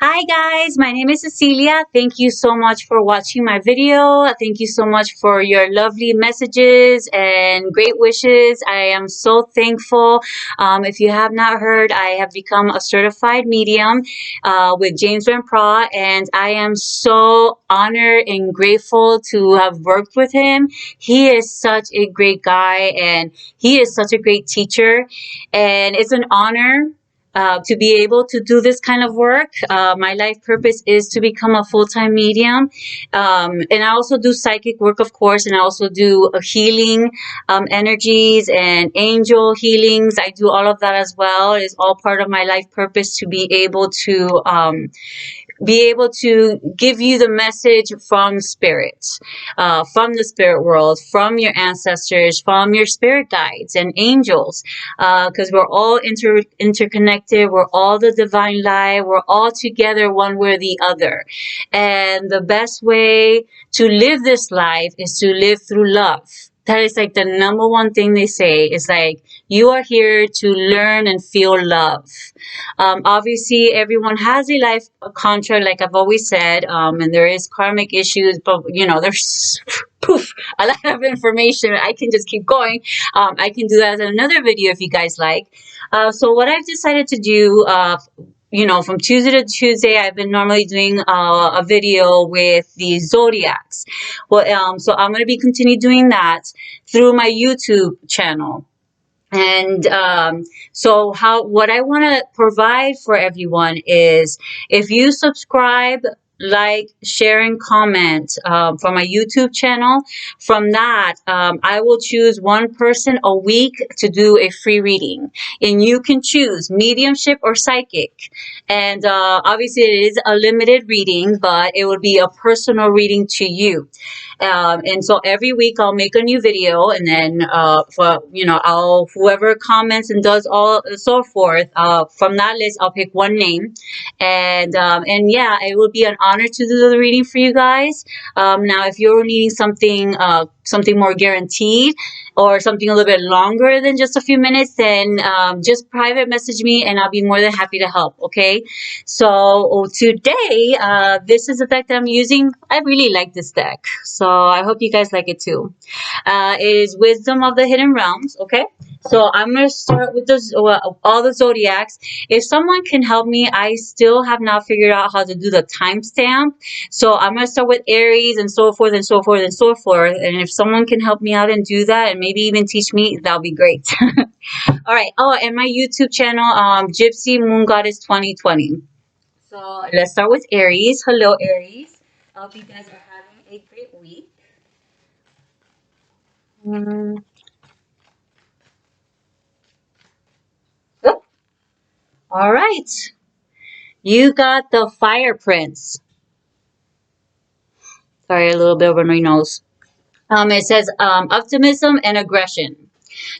Hi guys, my name is Cecilia. Thank you so much for watching my video. Thank you so much for your lovely messages and great wishes. I am so thankful. If you have not heard, I have become a certified medium with James Renpra, and I am so honored and grateful to have worked with him. He is such a great guy, and he is such a great teacher, and it's an honor to be able to do this kind of work. My life purpose is to become a full-time medium. And I also do psychic work, of course, and I also do healing energies and angel healings. I do all of that as well. It is all part of my life purpose to be able to give you the message from spirit, from the spirit world, from your ancestors, from your spirit guides and angels, because we're all interconnected. We're all the divine light. We're all together, one way or the other. And the best way to live this life is to live through love. That is like the number one thing they say is like, you are here to learn and feel love. Obviously, everyone has a life contract, like I've always said, and there is karmic issues, but there's poof, a lot of information. I can just keep going. I can do that in another video if you guys like. So what I've decided to do, from Tuesday to Tuesday, I've been normally doing a video with the Zodiacs. Well, so I'm going to be continue doing that through my YouTube channel. And so what I want to provide for everyone is if you subscribe, like, share, and comment for my YouTube channel. From that, I will choose one person a week to do a free reading. And you can choose mediumship or psychic. And obviously, it is a limited reading, but it will be a personal reading to you. And so every week I'll make a new video, and then I'll whoever comments and does all so forth from that list, I'll pick one name, and yeah, it will be an honor to do the reading for you guys. Now, if you're needing something more guaranteed or something a little bit longer than just a few minutes, then just private message me and I'll be more than happy to help. Okay, so today this is the deck that I'm using. I really like this deck, so I hope you guys like it too. It is Wisdom of the Hidden Realms. Okay, so I'm going to start with all the zodiacs. If someone can help me, I still have not figured out how to do the timestamp. So I'm going to start with Aries and so forth and so forth and so forth. And if someone can help me out and do that and maybe even teach me, that'll be great. All right. Oh, and my YouTube channel, Gypsy Moon Goddess 2020. So let's start with Aries. Hello, Aries. I hope you guys are having a great week. Mm. Oh, all right. You got the Fire Prince. Sorry, a little bit of a runny nose. It says optimism and aggression.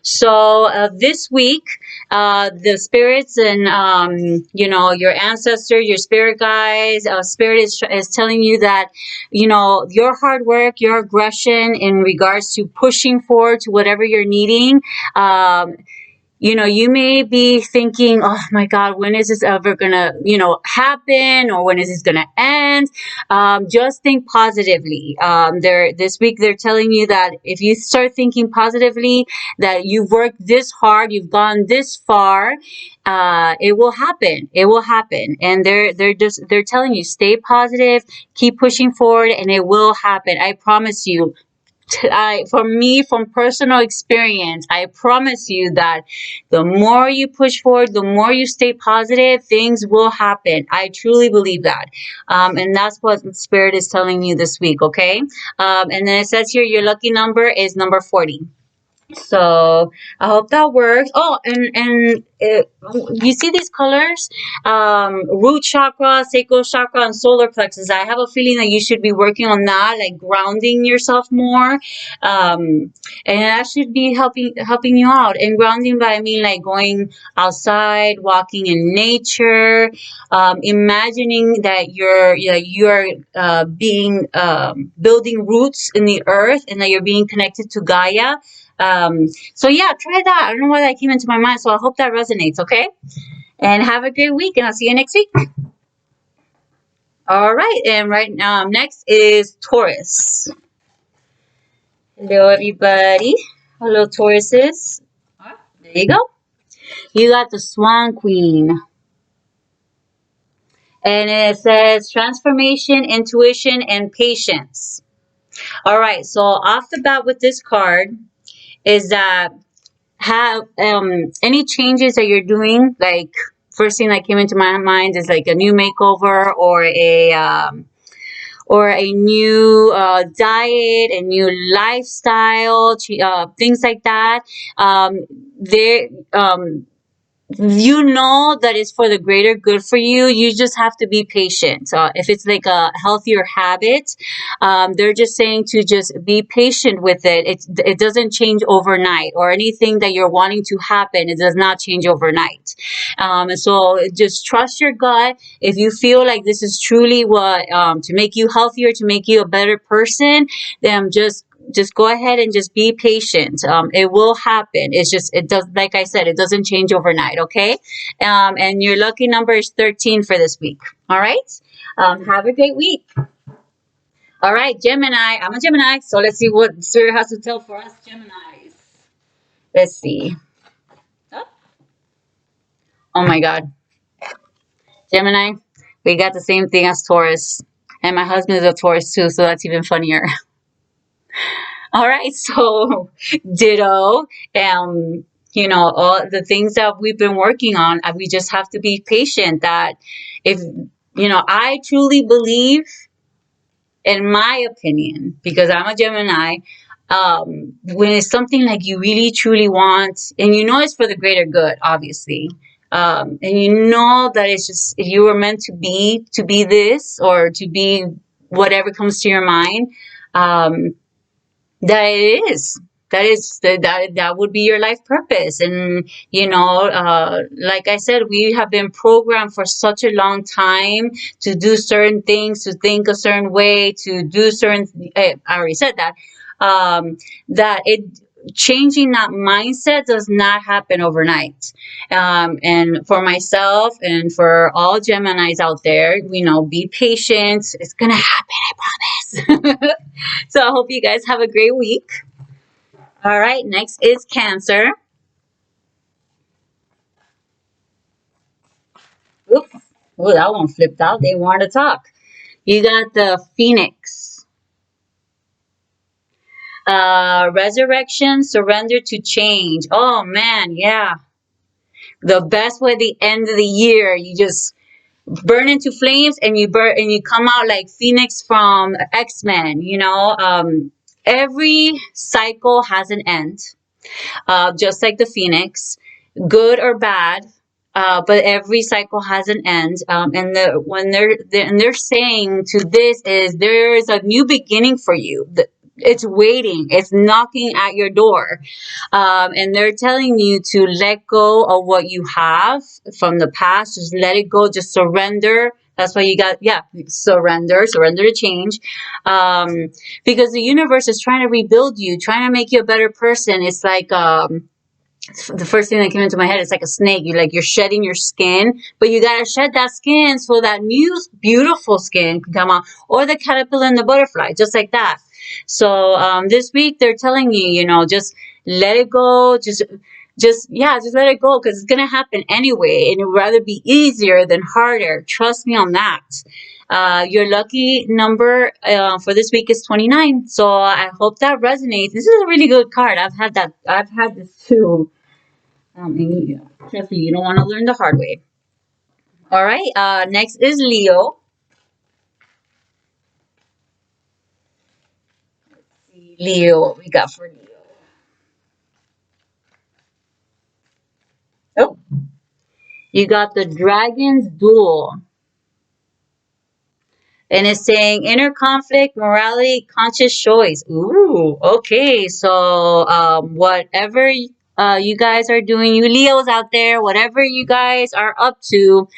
So this week, the spirits and your ancestor, your spirit guides, spirit is telling you that your hard work, your aggression in regards to pushing forward to whatever you're needing. You may be thinking, oh my God, when is this ever gonna, happen, or when is this gonna end? Just think positively. This week they're telling you that if you start thinking positively, that you've worked this hard, you've gone this far, it will happen. It will happen, and they're telling you, stay positive, keep pushing forward, and it will happen. I promise you. From personal experience, I promise you that the more you push forward, the more you stay positive, things will happen. I truly believe that. And that's what Spirit is telling you this week, okay? And then it says here, your lucky number is number 40. So I hope that works. Oh, and you see these colors, root chakra, sacral chakra, and solar plexus. I have a feeling that you should be working on that, like grounding yourself more, and that should be helping you out. And grounding, by I mean like going outside, walking in nature, imagining that you're being building roots in the earth, and that you're being connected to Gaia. So yeah, try that. I don't know why that came into my mind, so I hope that resonates, okay? And have a great week, and I'll see you next week. All right, and right now next is Taurus. Hello, everybody. Hello, Tauruses. There you go. You got the Swan Queen. And it says transformation, intuition, and patience. All right, so off the bat with this card is that have any changes that you're doing, like first thing that came into my mind is like a new makeover or a new diet, a new lifestyle, things like that. There, you know that it's for the greater good for you. You just have to be patient. If it's like a healthier habit, they're just saying to just be patient with it. It doesn't change overnight, or anything that you're wanting to happen, it does not change overnight. And so just trust your gut. If you feel like this is truly what to make you healthier, to make you a better person, then just go ahead and just be patient. It will happen. It's just, it does, like I said, it doesn't change overnight. Okay. And your lucky number is 13 for this week. All right. Have a great week. All right, Gemini. I'm a Gemini, so let's see what Spirit has to tell for us Geminis. Let's see. Oh my God. Gemini, we got the same thing as Taurus. And my husband is a Taurus too, so that's even funnier. All right, so ditto. All the things that we've been working on, we just have to be patient. That if, I truly believe, in my opinion, because I'm a Gemini, when it's something like you really truly want, and you know it's for the greater good, obviously, and you know that it's just you were meant to be this, or to be whatever comes to your mind. That it is. That would be your life purpose. And like I said, we have been programmed for such a long time to do certain things, to think a certain way, to do certain, I already said that. That it changing that mindset does not happen overnight. And for myself and for all Geminis out there, be patient. It's gonna happen, I promise. So I hope you guys have a great week. All right, next is Cancer. Oops. Oh, that one flipped out. They want to talk. You got the Phoenix. Resurrection, surrender to change. Oh man, yeah. The best way the end of the year, you just burn into flames, and you come out like Phoenix from X-Men. Every cycle has an end. Just like the Phoenix, good or bad. But every cycle has an end, and when they're saying to this is there is a new beginning for you. It's waiting. It's knocking at your door, and they're telling you to let go of what you have from the past. Just let it go. Just surrender. That's why you got, surrender to change. Because the universe is trying to rebuild you, trying to make you a better person. It's like, the first thing that came into my head is like a snake. You're shedding your skin, but you gotta shed that skin so that new beautiful skin can come out, or the caterpillar and the butterfly, just like that. So this week they're telling you, just let it go, just let it go, because it's gonna happen anyway, and it would rather be easier than harder. Trust me on that. Your lucky number for this week is 29. So I hope that resonates. This is a really good card. I've had this too. And trust me, you don't want to learn the hard way. All right. Next is Leo. Let's see, Leo, what we got for Leo? Oh, you got the Dragon's Duel. And it's saying inner conflict, morality, conscious choice. Ooh, okay. So, whatever you guys are doing, you Leos out there, whatever you guys are up to,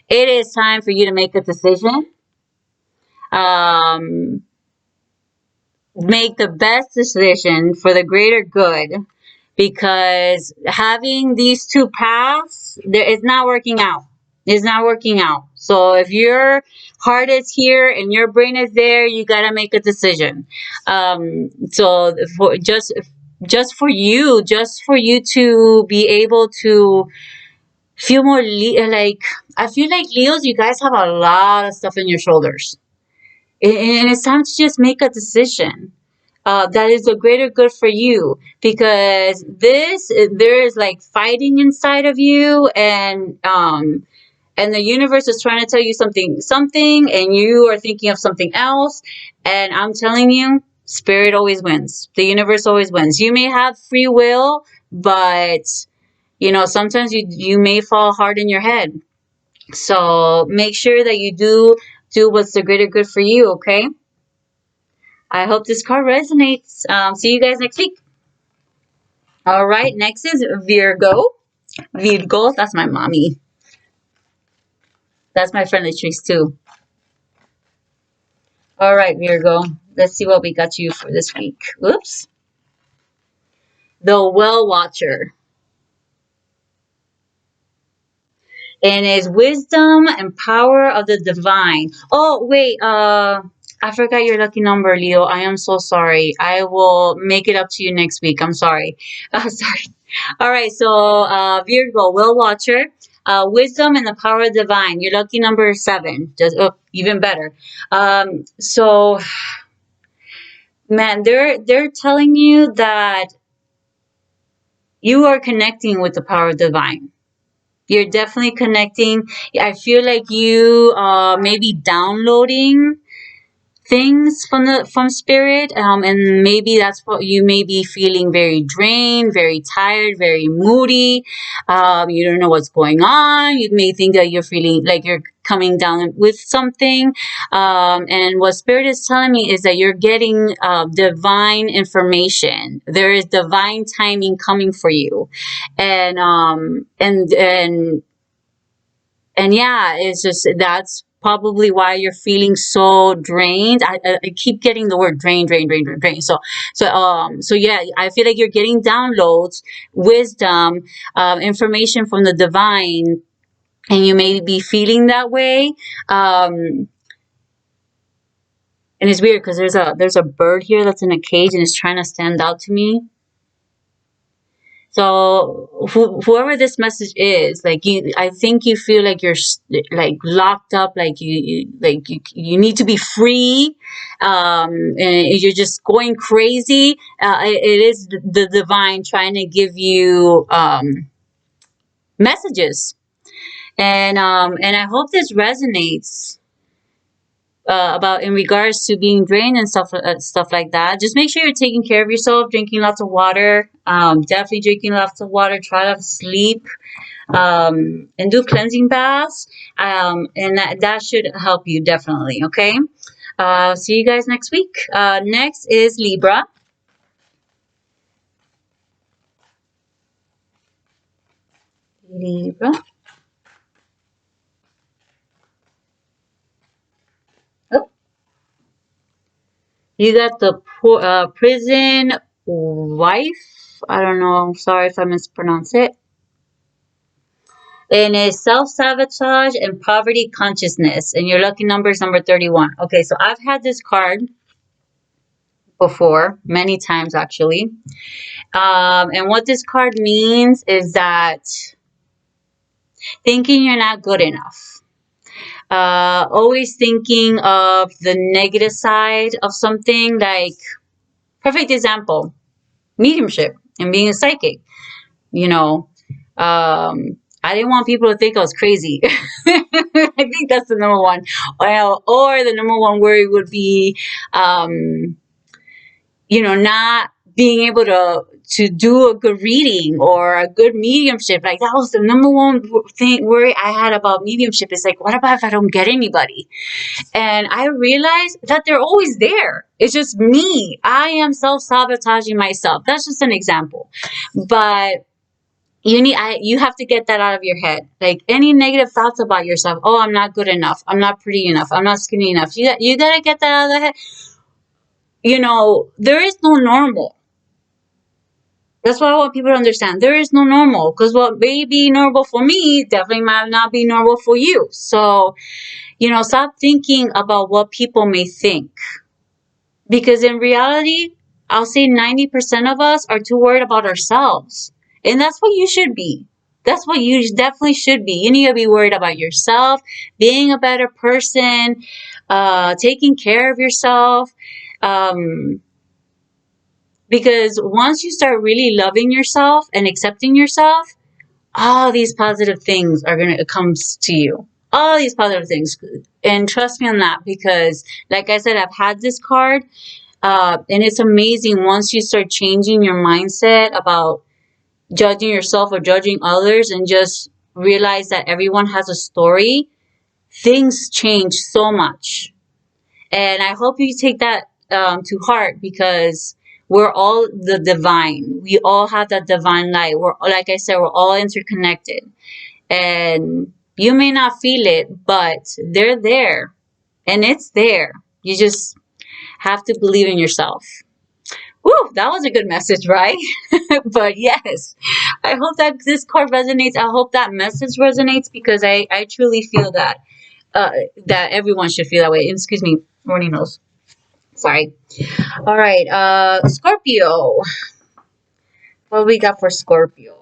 it is time for you to make a decision. Make the best decision for the greater good, because having these two paths, it's not working out. It's not working out. So if your heart is here and your brain is there, you gotta make a decision. So for just for you to be able to feel more like, I feel like Leos, you guys have a lot of stuff in your shoulders, and it's time to just make a decision. That is a greater good for you, because there is like fighting inside of you, and the universe is trying to tell you something, and you are thinking of something else. And I'm telling you, spirit always wins. The universe always wins. You may have free will, but sometimes you may fall hard in your head. So make sure that you do what's the greater good for you. Okay. I hope this card resonates. See you guys next week. All right. Next is Virgo. Virgo. That's my mommy. That's my friend Latrice too. All right, Virgo. Let's see what we got you for this week. Oops. The Well Watcher. And is wisdom and power of the divine. Oh, wait. I forgot your lucky number, Leo. I am so sorry. I will make it up to you next week. I'm sorry. Sorry. All right. So, Virgo, Well Watcher. Wisdom and the power of the divine. Your lucky number is 7. Just even better. So, man, they're telling you that you are connecting with the power of the divine. You're definitely connecting. I feel like you may be downloading things from spirit, and maybe that's what you may be feeling, very drained, very tired, very moody. You don't know what's going on. You may think that you're feeling like you're coming down with something, and what spirit is telling me is that you're getting divine information. There is divine timing coming for you, and and yeah, it's just that's probably why you're feeling so drained. I keep getting the word drain. So yeah, I feel like you're getting downloads, wisdom, information from the divine, and you may be feeling that way. And it's weird because there's a bird here that's in a cage and it's trying to stand out to me. So whoever this message is, like I think you feel like you're like locked up, like you need to be free, and you're just going crazy. It is the divine trying to give you messages, and I hope this resonates. About in regards to being drained and stuff like that. Just make sure you're taking care of yourself, drinking lots of water. Definitely drinking lots of water. Try to sleep, and do cleansing baths. And that should help you definitely. Okay. See you guys next week. Next is Libra. Libra. Oh, you got the prison wife. I don't know. Sorry if I mispronounced it. And it's self-sabotage and poverty consciousness. And your lucky number is number 31. Okay, so I've had this card before, many times actually. And what this card means is that thinking you're not good enough. Always thinking of the negative side of something, like, perfect example, mediumship and being a psychic. You know, I didn't want people to think I was crazy. I think that's the number one. Well, or the number one worry would be, not being able to do a good reading or a good mediumship. Like, that was the number one thing worry I had about mediumship. Is like, what about if I don't get anybody? And I realized that they're always there. It's just me. I am self-sabotaging myself. That's just an example. But you have to get that out of your head. Like, any negative thoughts about yourself. Oh, I'm not good enough. I'm not pretty enough. I'm not skinny enough. You got to get that out of the head. There is no normal. That's what I want people to understand. There is no normal, because what may be normal for me definitely might not be normal for you. So, stop thinking about what people may think. Because in reality, I'll say 90% of us are too worried about ourselves. And that's what you should be. That's what you definitely should be. You need to be worried about yourself, being a better person, taking care of yourself. Um, because once you start really loving yourself and accepting yourself, all these positive things are going to come to you. All these positive things. And trust me on that, because like I said, I've had this card. And it's amazing once you start changing your mindset about judging yourself or judging others, and just realize that everyone has a story. Things change so much. And I hope you take that to heart, because we're all the divine. We all have that divine light. We're, like I said, we're all interconnected. And you may not feel it, but they're there. And it's there. You just have to believe in yourself. Woo, that was a good message, right? But yes, I hope that this card resonates. I hope that message resonates, because I truly feel that that everyone should feel that way. Excuse me, runny nose. Sorry. All right, Scorpio. What we got for Scorpio?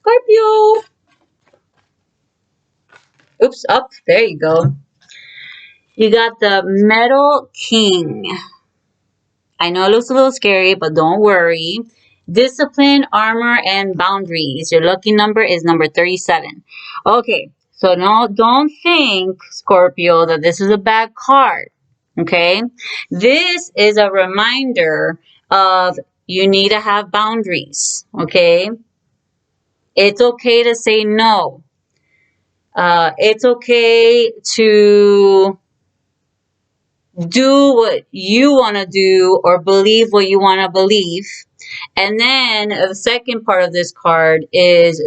Scorpio. Oops, up. There you go. You got the Metal King. I know it looks a little scary, but don't worry. Discipline, armor, and boundaries. Your lucky number is number 37. Okay, so no, don't think, Scorpio, that this is a bad card. Okay, this is a reminder of you need to have boundaries. Okay, it's okay to say no. It's okay to do what you want to do or believe what you want to believe. And then the second part of this card is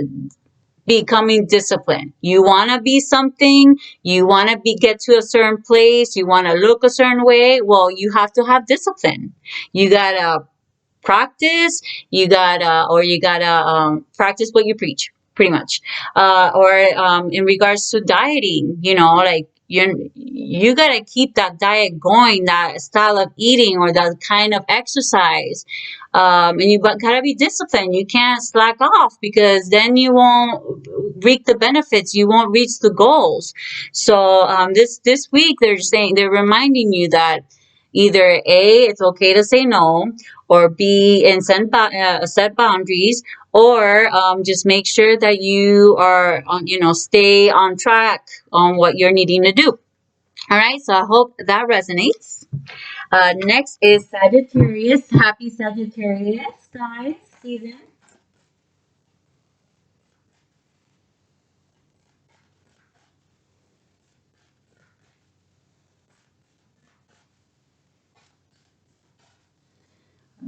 becoming disciplined. You want to be something, you want to be get to a certain place, you want to look a certain way. Well, you have to have discipline. You got to practice, you gotta practice what you preach, pretty much. Or in regards to dieting, like you gotta keep that diet going, that style of eating or that kind of exercise. And you gotta be disciplined. You can't slack off, because then you won't reap the benefits, you won't reach the goals. So this week they're reminding you that either A, it's okay to say no, or B, and set boundaries, or just make sure that you are on, stay on track on what you're needing to do. All right, so I hope that resonates. Next is Sagittarius. Happy Sagittarius, guys, season.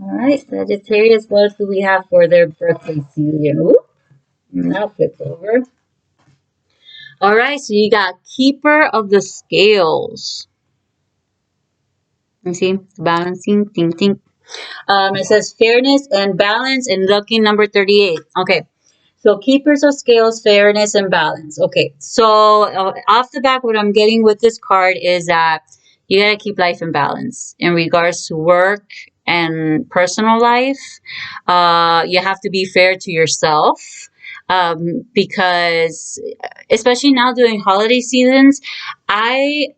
All right, Sagittarius, what do we have for their birthday season? Oop, now flip over. All right, so you got Keeper of the Scales. You see, balancing, think, think. It says fairness and balance and lucky number 38. Okay. So keepers of scales, fairness, and balance. Okay. So off the back, what I'm getting with this card is that you got to keep life in balance in regards to work and personal life. You have to be fair to yourself. Because especially now during holiday seasons, I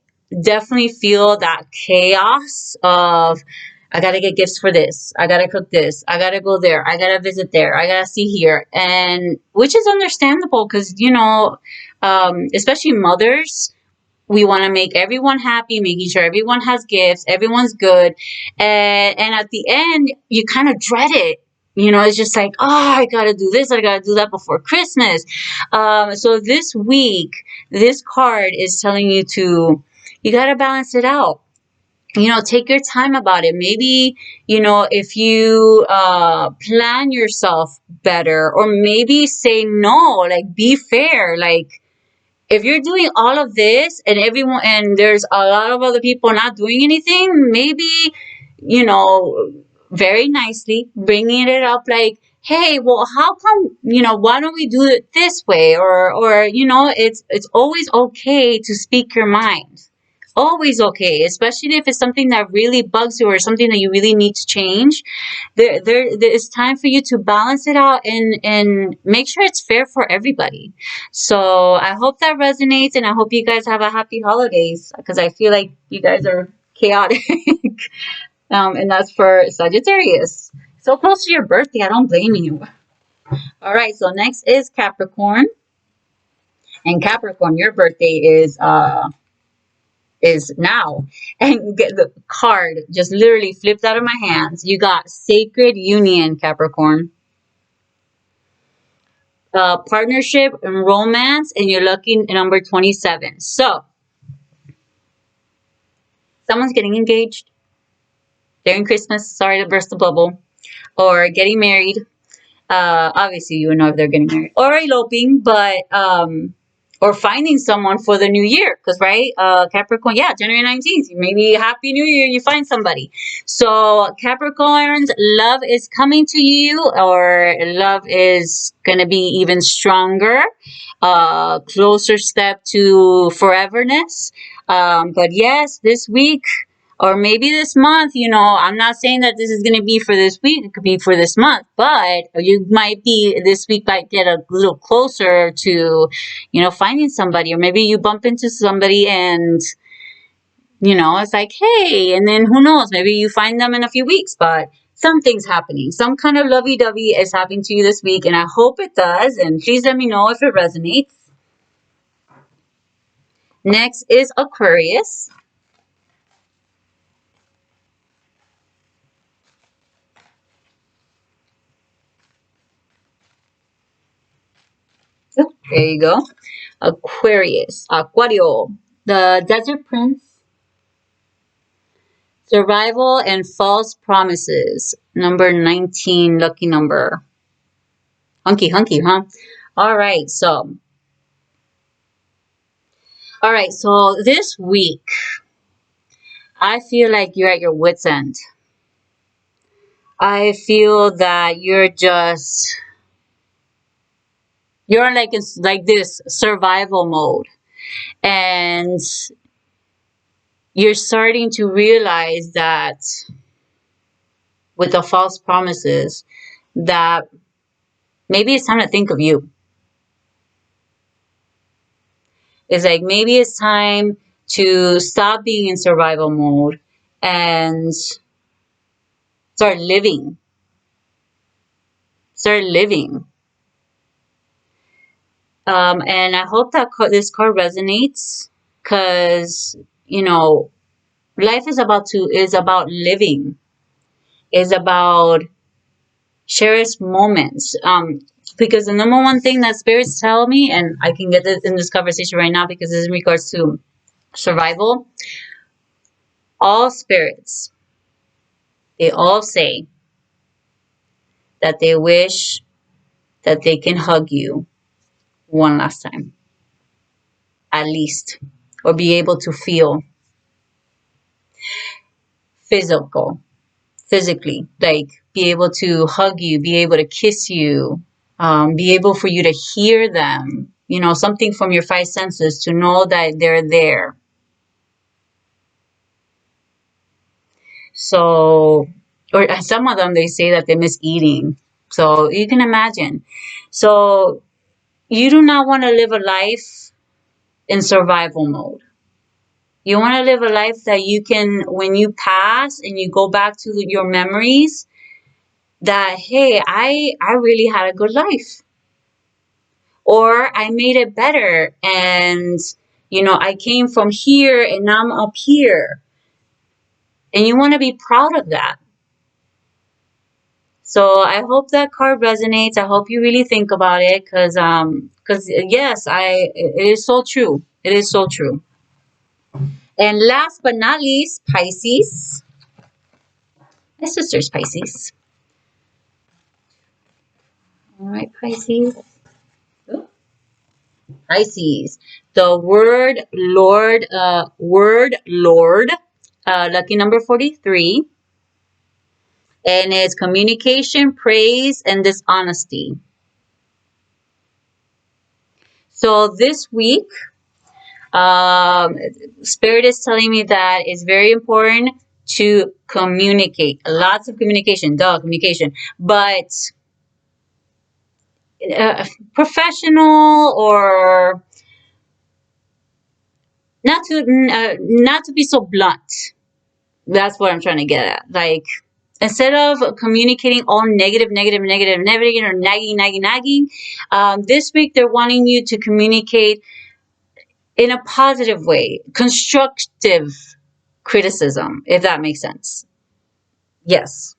definitely feel that chaos of I gotta get gifts for this, I gotta cook this, I gotta go there, I gotta visit there, I gotta see here, and which is understandable, because especially mothers, we want to make everyone happy, making sure everyone has gifts, everyone's good, and at the end you kind of dread it. It's just like, oh, I gotta do this, I gotta do that before Christmas. So this week, this card is telling you to, you gotta balance it out. take your time about it. Maybe, if you plan yourself better, or maybe say no, like be fair. Like, if you're doing all of this and everyone, and there's a lot of other people not doing anything, maybe, you know, very nicely bringing it up, like, hey, well, how come, why don't we do it this way? Or, it's always okay to speak your mind. Always okay, especially if it's something that really bugs you or something that you really need to change. There is time for you to balance it out and make sure it's fair for everybody. So I hope that resonates, and I hope you guys have a happy holidays, because I feel like you guys are chaotic. And that's for Sagittarius. So close to your birthday, I don't blame you. All right, so next is Capricorn. And Capricorn, your birthday is now. And get the card just literally flipped out of my hands. You got Sacred Union, Capricorn. Partnership and romance, and you're lucky number 27. So someone's getting engaged during Christmas. Sorry to burst the bubble. Or getting married. Obviously, you would know if they're getting married. Or eloping, but or finding someone for the new year. Because, right, Capricorn, yeah, January 19th. Maybe Happy New Year, you find somebody. So, Capricorns, love is coming to you, or love is going to be even stronger. Closer step to foreverness. But yes, this week, or maybe this month, I'm not saying that this is going to be for this week. It could be for this month, but you might be, this week might get a little closer to, finding somebody, or maybe you bump into somebody and, it's like, hey, and then who knows, maybe you find them in a few weeks, but something's happening. Some kind of lovey-dovey is happening to you this week, and I hope it does, and please let me know if it resonates. Next is Aquarius. There you go. Aquarius. Aquario. The Desert Prince. Survival and False Promises. Number 19, lucky number. Hunky, huh? All right, so this week, I feel like you're at your wit's end. I feel that you're like in like this survival mode, and you're starting to realize that with the false promises, that maybe it's time to think of you. It's like maybe it's time to stop being in survival mode and start living. Start living. And I hope that this card resonates, because life is about living. Is about cherished moments. Because the number one thing that spirits tell me, and I can get this in this conversation right now because it's in regards to survival. All spirits, they all say that they wish that they can hug you one last time, at least, or be able to feel physically, like be able to hug you, be able to kiss you, be able for you to hear them, something from your five senses to know that they're there. So, or some of them, they say that they miss eating. So you can imagine. So you do not want to live a life in survival mode. You want to live a life that you can, when you pass and you go back to your memories, that, hey, I really had a good life. Or I made it better, and, I came from here and now I'm up here. And you want to be proud of that. So I hope that card resonates. I hope you really think about it, because yes, it is so true. It is so true. And last but not least, Pisces. My sister's Pisces. All right, Pisces. Oh, Pisces. The word Lord, lucky number 43. And it's communication, praise, and dishonesty. So this week, Spirit is telling me that it's very important to communicate. Lots of communication, communication. But professional or not to be so blunt. That's what I'm trying to get at. Like, instead of communicating all negative, or nagging, this week they're wanting you to communicate in a positive way, constructive criticism, if that makes sense. Yes,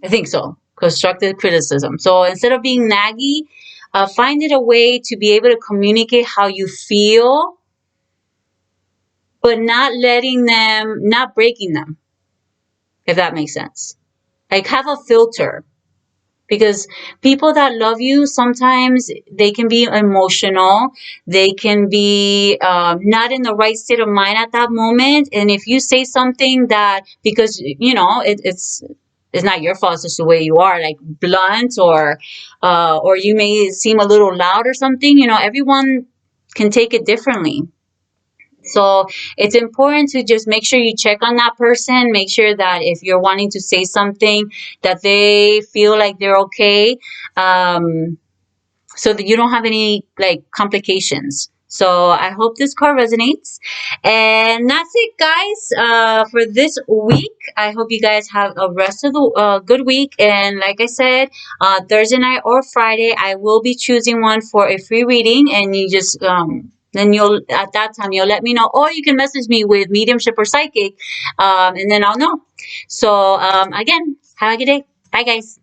I think so. Constructive criticism. So instead of being naggy, find it a way to be able to communicate how you feel, but not breaking them, if that makes sense. Like, have a filter. Because people that love you, sometimes they can be emotional. They can be not in the right state of mind at that moment. And if you say something that, because, it's not your fault, it's just the way you are, like blunt, or you may seem a little loud or something, everyone can take it differently. So it's important to just make sure you check on that person. Make sure that if you're wanting to say something, that they feel like they're okay, so that you don't have any like complications. So I hope this card resonates. And that's it, guys, for this week. I hope you guys have a rest of the good week. And like I said, Thursday night or Friday, I will be choosing one for a free reading. And you just then at that time you'll let me know, or you can message me with mediumship or psychic, and then I'll know. So again, have a good day. Bye, guys.